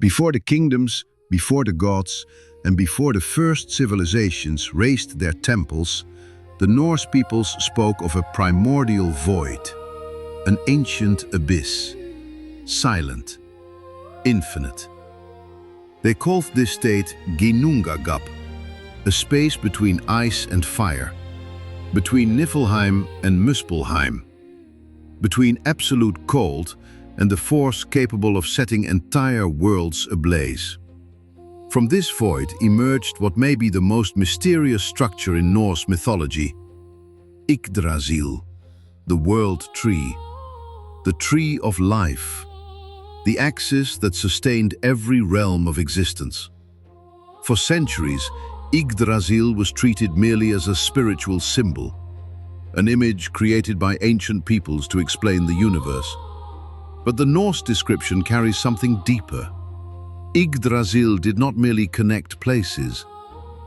Before the kingdoms, before the gods, and before the first civilizations raised their temples, the Norse peoples spoke of a primordial void, an ancient abyss, silent, infinite. They called this state Ginnungagap, a space between ice and fire, between Niflheim and Muspelheim, between absolute cold and the force capable of setting entire worlds ablaze. From this void emerged what may be the most mysterious structure in Norse mythology, Yggdrasil, the world tree, the tree of life, the axis that sustained every realm of existence. For centuries, Yggdrasil was treated merely as a spiritual symbol, an image created by ancient peoples to explain the universe. But the Norse description carries something deeper. Yggdrasil did not merely connect places,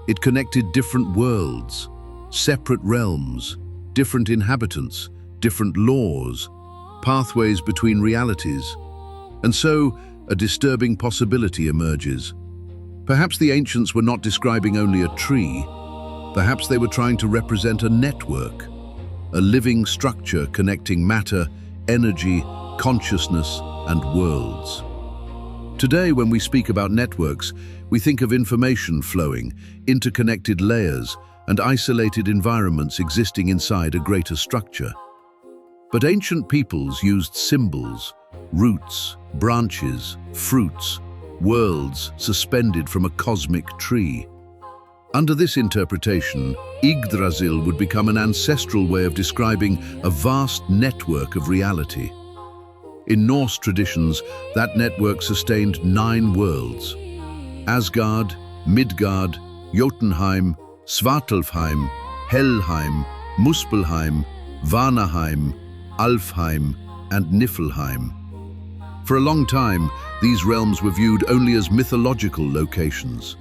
it connected different worlds, separate realms, different inhabitants, different laws, pathways between realities. And so, a disturbing possibility emerges. Perhaps the ancients were not describing only a tree. Perhaps they were trying to represent a network, a living structure connecting matter, energy, consciousness, and worlds. Today, when we speak about networks, we think of information flowing, interconnected layers, and isolated environments existing inside a greater structure. But ancient peoples used symbols, roots, branches, fruits, worlds suspended from a cosmic tree. Under this interpretation, Yggdrasil would become an ancestral way of describing a vast network of reality. In Norse traditions, that network sustained 9 worlds: Asgard, Midgard, Jotunheim, Svartalfheim, Helheim, Muspelheim, Vanaheim, Alfheim, and Niflheim. For a long time, these realms were viewed only as mythological locations.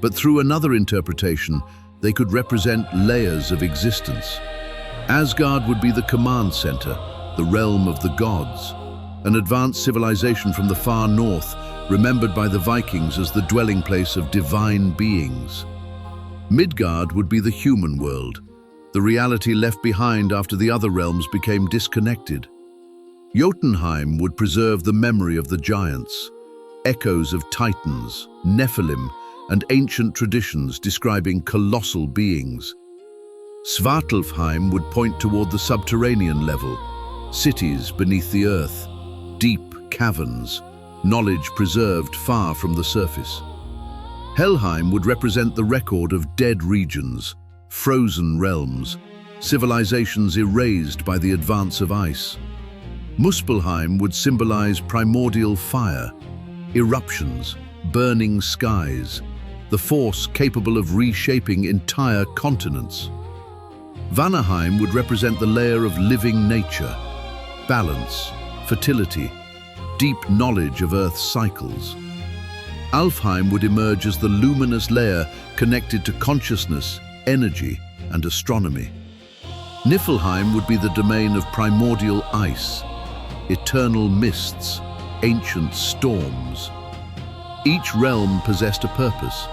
But through another interpretation, they could represent layers of existence. Asgard would be the command center, the realm of the gods, an advanced civilization from the far north, remembered by the Vikings as the dwelling place of divine beings. Midgard would be the human world, the reality left behind after the other realms became disconnected. Jotunheim would preserve the memory of the giants, echoes of titans, Nephilim, and ancient traditions describing colossal beings. Svartalfheim would point toward the subterranean level, cities beneath the earth, deep caverns, knowledge preserved far from the surface. Helheim would represent the record of dead regions, frozen realms, civilizations erased by the advance of ice. Muspelheim would symbolize primordial fire, eruptions, burning skies, the force capable of reshaping entire continents. Vanaheim would represent the layer of living nature, balance, fertility, deep knowledge of Earth's cycles. Alfheim would emerge as the luminous layer connected to consciousness, energy, and astronomy. Niflheim would be the domain of primordial ice, eternal mists, ancient storms. Each realm possessed a purpose.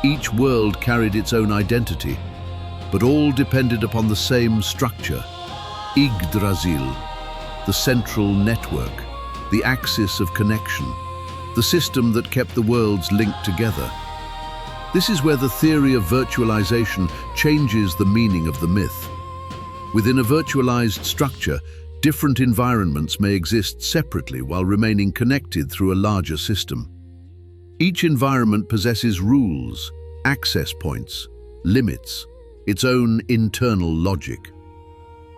Each world carried its own identity, but all depended upon the same structure, Yggdrasil, the central network, the axis of connection, the system that kept the worlds linked together. This is where the theory of virtualization changes the meaning of the myth. Within a virtualized structure, different environments may exist separately while remaining connected through a larger system. Each environment possesses rules, access points, limits, its own internal logic.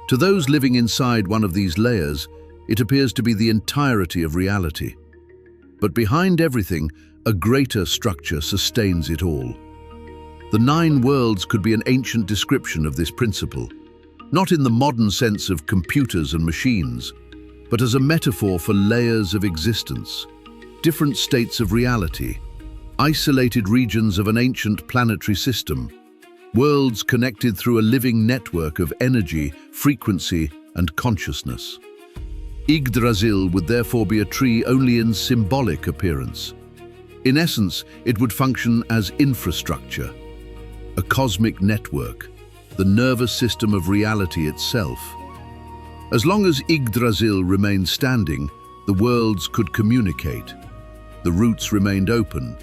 To those living inside one of these layers, it appears to be the entirety of reality. But behind everything, a greater structure sustains it all. The 9 worlds could be an ancient description of this principle, not in the modern sense of computers and machines, but as a metaphor for layers of existence, different states of reality, isolated regions of an ancient planetary system, worlds connected through a living network of energy, frequency, and consciousness. Yggdrasil would therefore be a tree only in symbolic appearance. In essence, it would function as infrastructure, a cosmic network, the nervous system of reality itself. As long as Yggdrasil remained standing, the worlds could communicate. The routes remained open.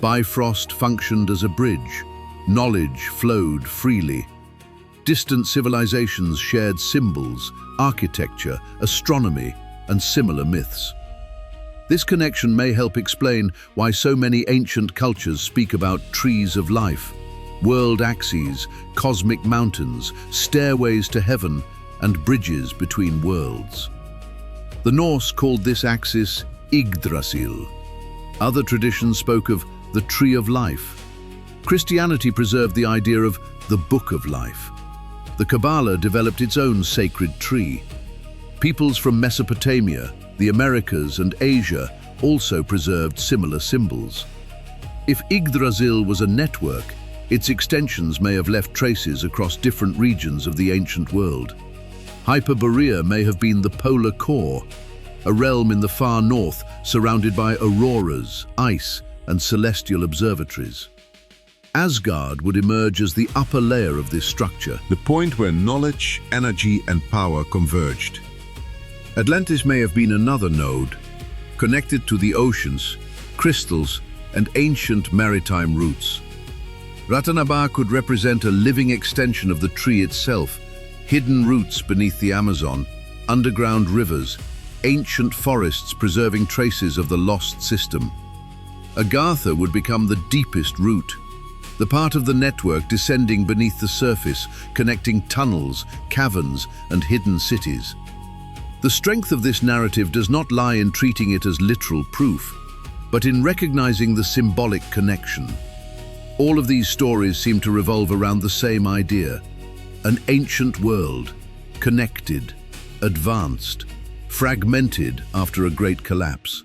Bifrost functioned as a bridge. Knowledge flowed freely. Distant civilizations shared symbols, architecture, astronomy, and similar myths. This connection may help explain why so many ancient cultures speak about trees of life, world axes, cosmic mountains, stairways to heaven, and bridges between worlds. The Norse called this axis Yggdrasil. Other traditions spoke of the tree of life. Christianity preserved the idea of the book of life. The Kabbalah developed its own sacred tree. Peoples from Mesopotamia, the Americas, and Asia also preserved similar symbols. If Yggdrasil was a network, its extensions may have left traces across different regions of the ancient world. Hyperborea may have been the polar core, a realm in the far north surrounded by auroras, ice, and celestial observatories. Asgard would emerge as the upper layer of this structure, the point where knowledge, energy, and power converged. Atlantis may have been another node, connected to the oceans, crystals, and ancient maritime routes. Ratanaba could represent a living extension of the tree itself, hidden roots beneath the Amazon, underground rivers, ancient forests preserving traces of the lost system. Agartha would become the deepest root, the part of the network descending beneath the surface, connecting tunnels, caverns, and hidden cities. The strength of this narrative does not lie in treating it as literal proof, but in recognizing the symbolic connection. All of these stories seem to revolve around the same idea: an ancient world, connected, advanced, fragmented after a great collapse.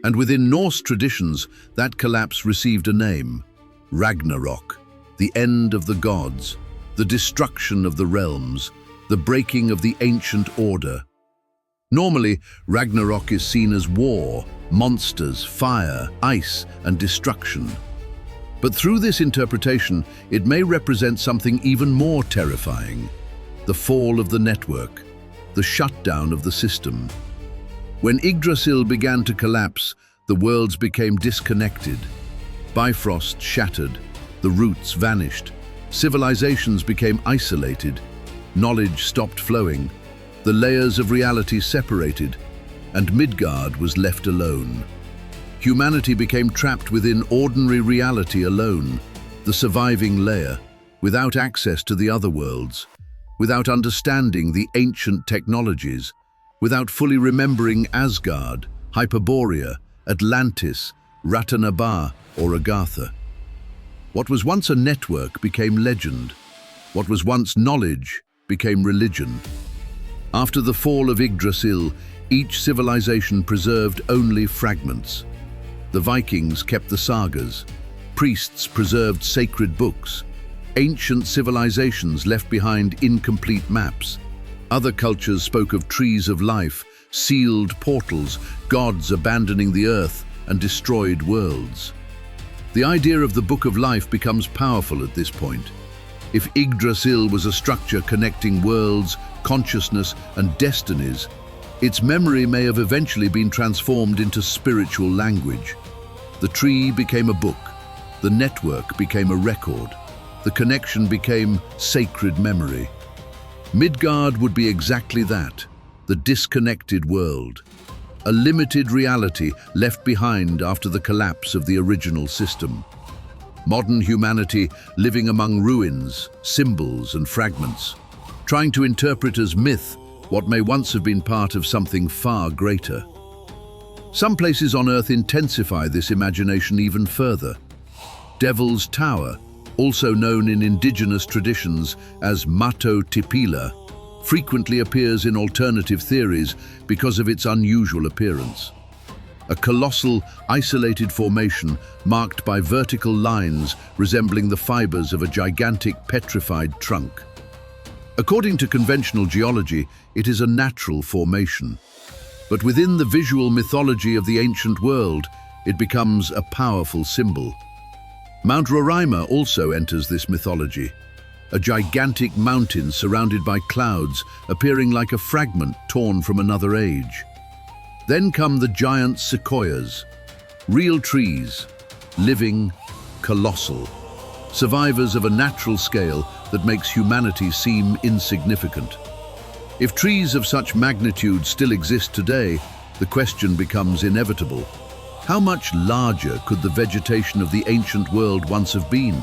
And within Norse traditions, that collapse received a name: Ragnarok, the end of the gods, the destruction of the realms, the breaking of the ancient order. Normally, Ragnarok is seen as war, monsters, fire, ice, and destruction. But through this interpretation, it may represent something even more terrifying: the fall of the network, the shutdown of the system. When Yggdrasil began to collapse, the worlds became disconnected. Bifrost shattered, the roots vanished, civilizations became isolated, knowledge stopped flowing, the layers of reality separated, and Midgard was left alone. Humanity became trapped within ordinary reality alone, the surviving layer, without access to the other worlds, without understanding the ancient technologies, without fully remembering Asgard, Hyperborea, Atlantis, Ratanaba, or Agartha. What was once a network became legend. What was once knowledge became religion. After the fall of Yggdrasil, each civilization preserved only fragments. The Vikings kept the sagas. Priests preserved sacred books. Ancient civilizations left behind incomplete maps. Other cultures spoke of trees of life, sealed portals, gods abandoning the earth, and destroyed worlds. The idea of the Book of Life becomes powerful at this point. If Yggdrasil was a structure connecting worlds, consciousness, and destinies, its memory may have eventually been transformed into spiritual language. The tree became a book, the network became a record, the connection became sacred memory. Midgard would be exactly that, the disconnected world, a limited reality left behind after the collapse of the original system. Modern humanity living among ruins, symbols, and fragments, trying to interpret as myth what may once have been part of something far greater. Some places on Earth intensify this imagination even further. Devil's Tower, also known in indigenous traditions as Mato Tipila, frequently appears in alternative theories because of its unusual appearance. A colossal, isolated formation marked by vertical lines resembling the fibers of a gigantic petrified trunk. According to conventional geology, it is a natural formation. But within the visual mythology of the ancient world, it becomes a powerful symbol. Mount Roraima also enters this mythology, a gigantic mountain surrounded by clouds appearing like a fragment torn from another age. Then come the giant sequoias, real trees, living, colossal, survivors of a natural scale that makes humanity seem insignificant. If trees of such magnitude still exist today, the question becomes inevitable. How much larger could the vegetation of the ancient world once have been?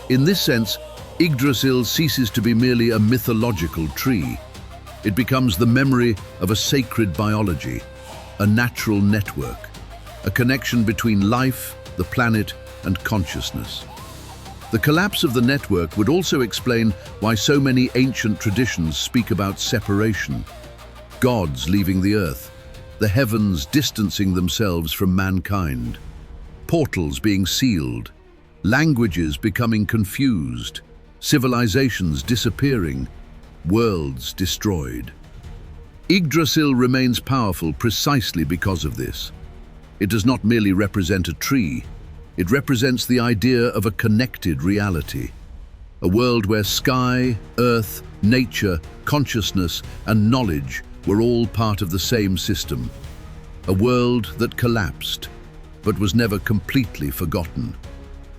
In this sense, Yggdrasil ceases to be merely a mythological tree. It becomes the memory of a sacred biology, a natural network, a connection between life, the planet, and consciousness. The collapse of the network would also explain why so many ancient traditions speak about separation, gods leaving the earth, the heavens distancing themselves from mankind, portals being sealed, languages becoming confused, civilizations disappearing, worlds destroyed. Yggdrasil remains powerful precisely because of this. It does not merely represent a tree, it represents the idea of a connected reality, a world where sky, earth, nature, consciousness, and knowledge were all part of the same system. A world that collapsed, but was never completely forgotten.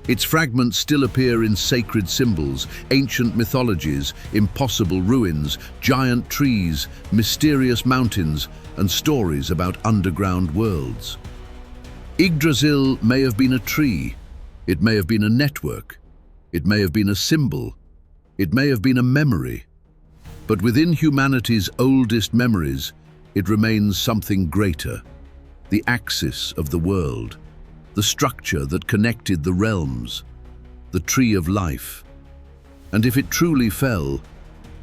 Its fragments still appear in sacred symbols, ancient mythologies, impossible ruins, giant trees, mysterious mountains, and stories about underground worlds. Yggdrasil may have been a tree, it may have been a network, it may have been a symbol, it may have been a memory. But within humanity's oldest memories, it remains something greater, the axis of the world, the structure that connected the realms, the tree of life. And if it truly fell,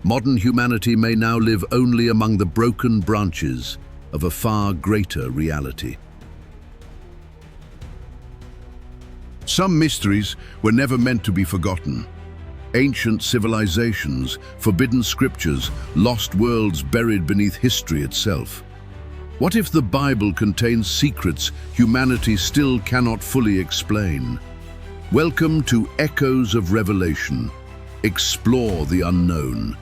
modern humanity may now live only among the broken branches of a far greater reality. Some mysteries were never meant to be forgotten. Ancient civilizations, forbidden scriptures, lost worlds buried beneath history itself. What if the Bible contains secrets humanity still cannot fully explain? Welcome to Echoes of Revelation. Explore the unknown.